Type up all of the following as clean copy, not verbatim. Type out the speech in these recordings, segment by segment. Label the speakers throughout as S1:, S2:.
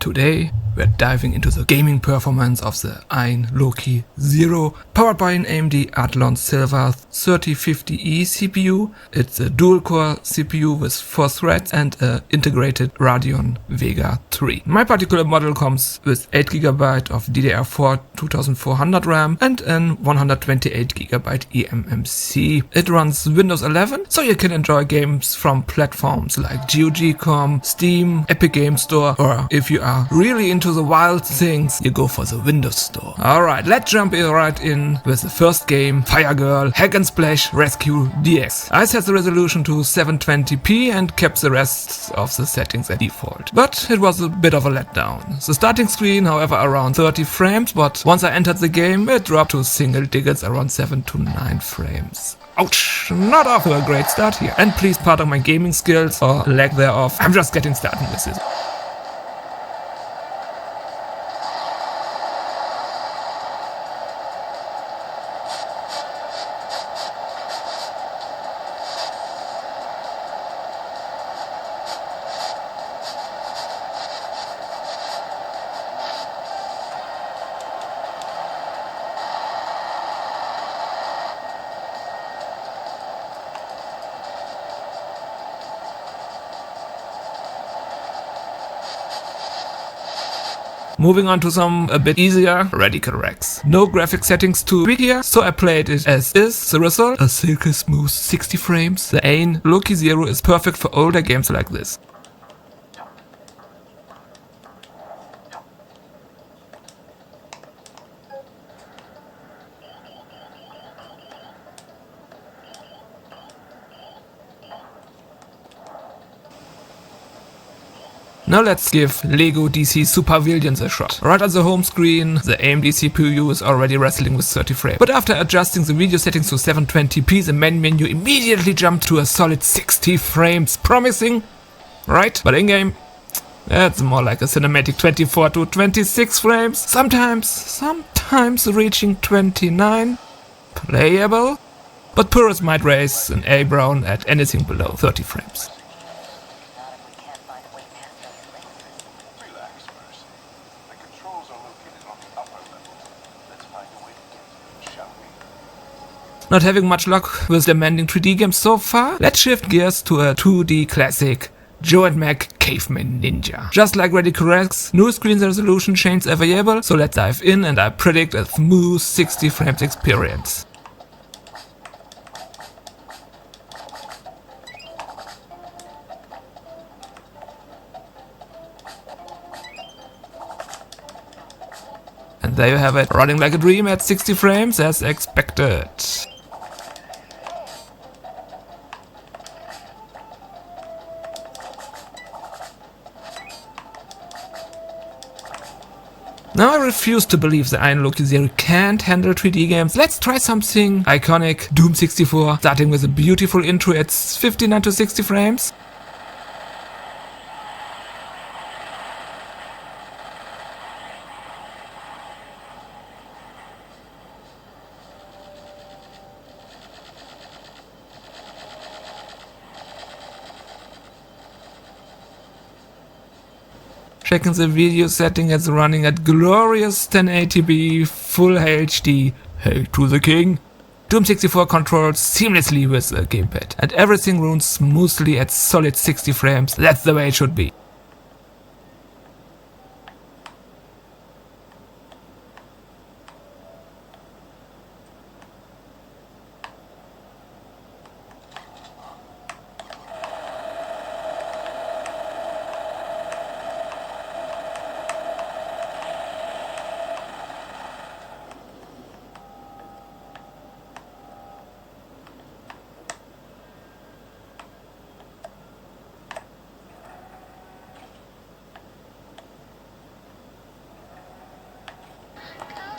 S1: Today we're diving into the gaming performance of the Ayn Loki Zero, powered by an AMD Athlon Silver 3050E CPU. It's a dual-core CPU with 4 threads and an integrated Radeon Vega 3. My particular model comes with 8GB of DDR4 2400 RAM and an 128GB eMMC. It runs Windows 11, so you can enjoy games from platforms like GOG.com, Steam, Epic Game Store, or if you are really into the wild things, you go for the Windows Store. Alright, let's jump right in with the first game, Firegirl Hack and Splash Rescue DX. I set the resolution to 720p and kept the rest of the settings at default. But it was a bit of a letdown. The starting screen, however, around 30 frames, but once I entered the game, it dropped to single digits around 7 to 9 frames. Ouch, not off to a great start here. And please pardon my gaming skills or lack thereof, I'm just getting started with this. Moving on to some a bit easier, Radical Rex. No graphic settings to tweak here, so I played it as is. The result, a silky-smooth 60 frames. The Ayn Loki Zero is perfect for older games like this. Now let's give LEGO DC Super Villains a shot. Right on the home screen, the AMD CPU is already wrestling with 30 frames. But after adjusting the video settings to 720p, the main menu immediately jumped to a solid 60 frames. Promising, right? But in-game, it's more like a cinematic 24 to 26 frames. Sometimes reaching 29. Playable. But purists might raise an eyebrow at anything below 30 frames. Not having much luck with demanding 3D games so far, let's shift gears to a 2D classic, Joe&Mac Caveman Ninja. Just like Radical Rex, new screen resolution change available, so let's dive in and I predict a smooth 60 frames experience. And there you have it, running like a dream at 60 frames as expected. Now I refuse to believe the Ayn Loki Zero can't handle 3D games. Let's try something iconic, Doom 64, starting with a beautiful intro at 59 to 60 frames. Checking the video setting, it's running at glorious 1080p full HD. Hail to the king. Doom 64 controls seamlessly with the gamepad and everything runs smoothly at solid 60 frames. That's the way it should be.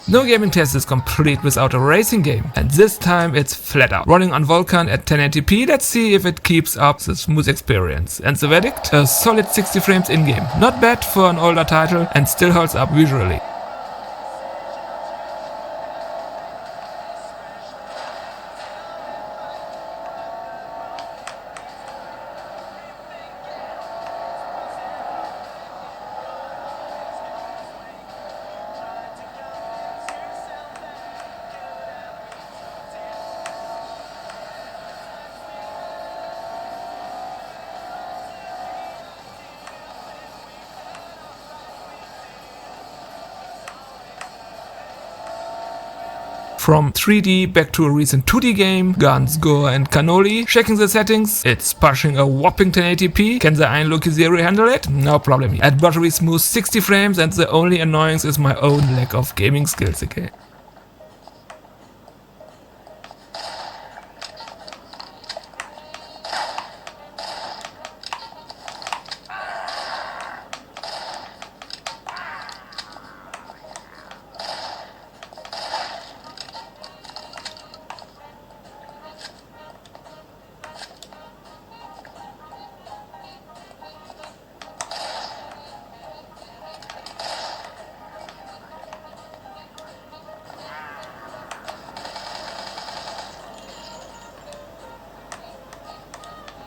S1: No gaming test is complete without a racing game, and this time it's FlatOut. Running on Vulkan at 1080p, let's see if it keeps up the smooth experience. And the verdict? A solid 60 frames in-game. Not bad for an older title and still holds up visually. From 3D back to a recent 2D game, guns, gore and cannoli. Checking the settings, it's pushing a whopping 1080p. Can the Ayn Loki Zero handle it? No problem. At buttery smooth 60 frames, and the only annoyance is my own lack of gaming skills again.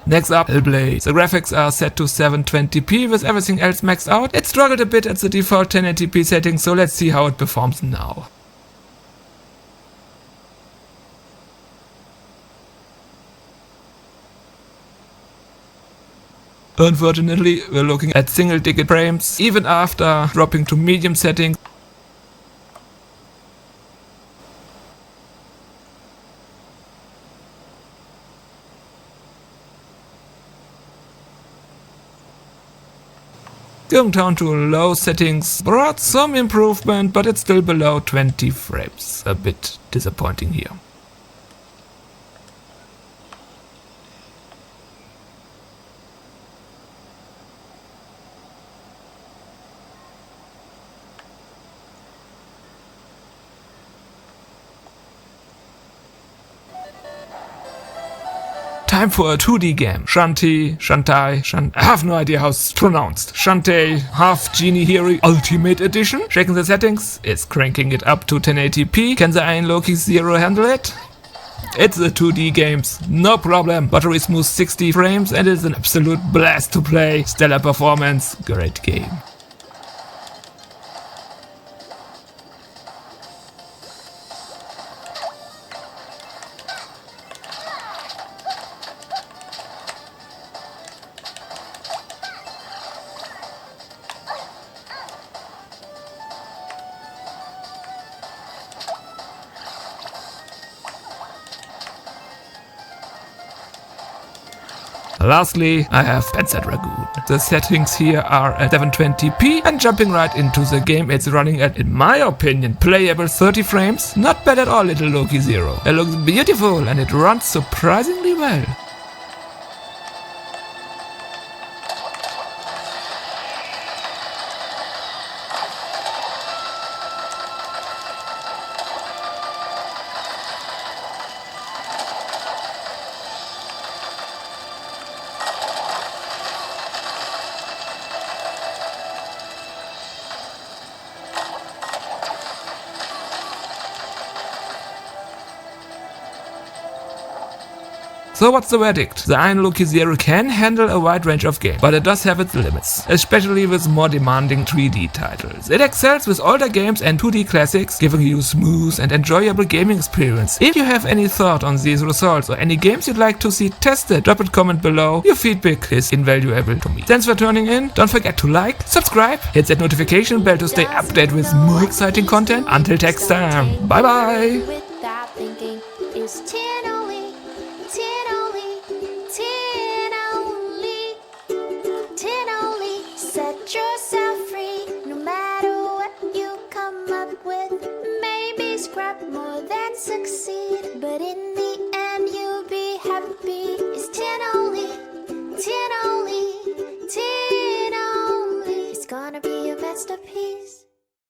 S1: Next up, Hellblade. The graphics are set to 720p with everything else maxed out. It struggled a bit at the default 1080p setting, so let's see how it performs now. Unfortunately, we're looking at single-digit frames, even after dropping to medium settings. Going down to low settings brought some improvement, but it's still below 20 frames. A bit disappointing here. Time for a 2D game. Shantae, I have no idea how it's pronounced. Shantae, half Genie Hero Ultimate Edition. Checking the settings, it's cranking it up to 1080p. Can the Ayn Loki Zero handle it? It's a 2D games, no problem. Buttery smooth 60 frames and it's an absolute blast to play. Stellar performance, great game. Lastly, I have Panzer Dragoon. The settings here are at 720p and jumping right into the game, it's running at, in my opinion, playable 30 frames. Not bad at all, little Loki Zero. It looks beautiful and it runs surprisingly well. So what's the verdict? The Ayn Loki Zero can handle a wide range of games, but it does have its limits, especially with more demanding 3D titles. It excels with older games and 2D classics, giving you a smooth and enjoyable gaming experience. If you have any thought on these results or any games you'd like to see tested, drop a comment below. Your feedback is invaluable to me. Thanks for tuning in. Don't forget to like, subscribe, hit that notification bell to stay updated with more exciting content. Until next time, bye bye!
S2: Set yourself free, no matter what you come up with. Maybe scrap more than succeed, but in